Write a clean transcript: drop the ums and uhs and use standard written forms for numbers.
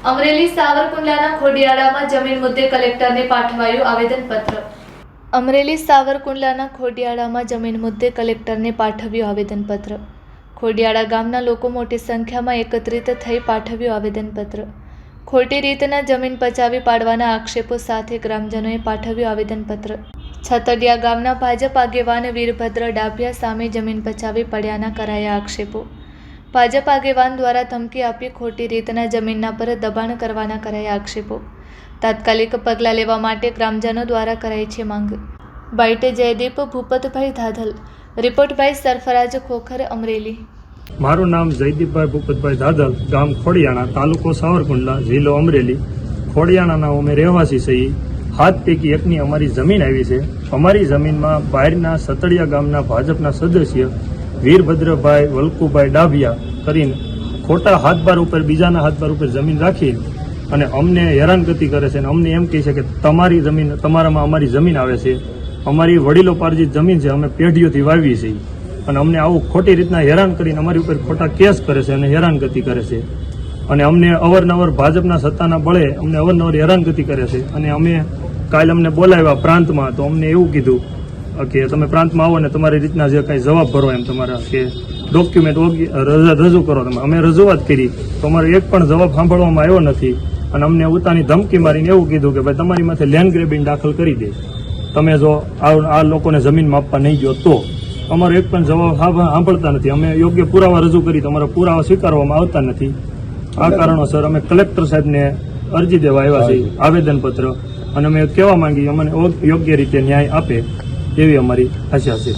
અમરેલી સાવરકુંડલાના ખોડિયાળામાં જમીન મુદ્દે કલેક્ટરને પાઠવાયું આવેદનપત્ર. અમરેલી સાવરકુંડલાના ખોડિયાળામાં જમીન મુદ્દે કલેક્ટરને પાઠવ્યું આવેદનપત્ર. ખોડિયાળા ગામના લોકો મોટી સંખ્યામાં એકત્રિત થઈ પાઠવ્યું આવેદનપત્ર. ખોટી રીતના જમીન પચાવી પાડવાના આક્ષેપો સાથે ગ્રામજનોએ પાઠવ્યું આવેદનપત્ર. છતડિયા ગામના ભાજપ આગેવાન વીરભદ્ર ડાભિયા સામે જમીન પચાવી પડ્યાના કરાયા આક્ષેપો. ભાજપ આગેવાન દ્વારા ધમકી આપી ખોટી રીતના જમીનના પર દબાણ કરવાના કરાયા આક્ષેપો. તાત્કાલિક પગલાં લેવા માટે ગ્રામજનો દ્વારા કરાઈ છે માંગ. બાઇટે જયદીપ ભૂપતભાઈ ધાધલ. Report by Sarfaraz Khokhar, Amreli. મારું નામ જયદીપભાઈ ભૂપતભાઈ ધાધલ, ગામ ખોડિયાણા, તાલુકો સાવરકુંડલા, જિલ્લો અમરેલી. ખોડિયાણાના અમે રહેવાસી છીએ. 7 પૈકી 1ની અમારી જમીન આવી છે. અમારી જમીનમાં બહારના સતડિયા ગામના ભાજપના સદસ્ય વીરભદ્રભાઈ વલ્કુભાઈ ડાભિયા કરીને ખોટા હાથબાર ઉપર, બીજાના હાથબાર ઉપર જમીન રાખી અને અમને હેરાનગતિ કરે છે અને અમને એમ કહે છે કે તમારી જમીન, તમારામાં અમારી જમીન આવે છે, અમારી વડીલો પાર્જિત જમીન છે, અમે પેઢીઓથી વાવી છીએ અને અમને આવું ખોટી રીતના હેરાન કરીને અમારી ઉપર ખોટા કેસ કરે છે અને હેરાનગતિ કરે છે અને અમને અવારનવાર ભાજપના સત્તાના બળે અમને અવારનવાર હેરાનગતિ કરે છે. અને અમે કાલે અમને બોલાવ્યા પ્રાંતમાં, તો અમને એવું કીધું કે તમે પ્રાંતમાં આવો ને તમારી રીતના જે કાંઈ જવાબ ભરો એમ તમારા કે ડોક્યુમેન્ટ રજૂ કરો. તમે અમે રજૂઆત કરી તો અમારો એક પણ જવાબ સાંભળવામાં આવ્યો નથી અને અમને ઉતાની ધમકી મારીને એવું કીધું કે ભાઈ તમારી માથે લેન્ડ ગ્રેબિંગ દાખલ કરી દે, તમે જો આ લોકોને જમીન માપવા નહીં ગયો તો. અમારો એક પણ જવાબ સાંભળતા નથી. અમે યોગ્ય પુરાવા રજૂ કરી તો અમારા પુરાવા સ્વીકારવામાં આવતા નથી. આ કારણોસર અમે કલેક્ટર સાહેબને અરજી દેવા આવ્યા છીએ, આવેદનપત્ર, અને અમે કહેવા માંગીએ અમને યોગ્ય રીતે ન્યાય આપે એવી અમારી આશા છે.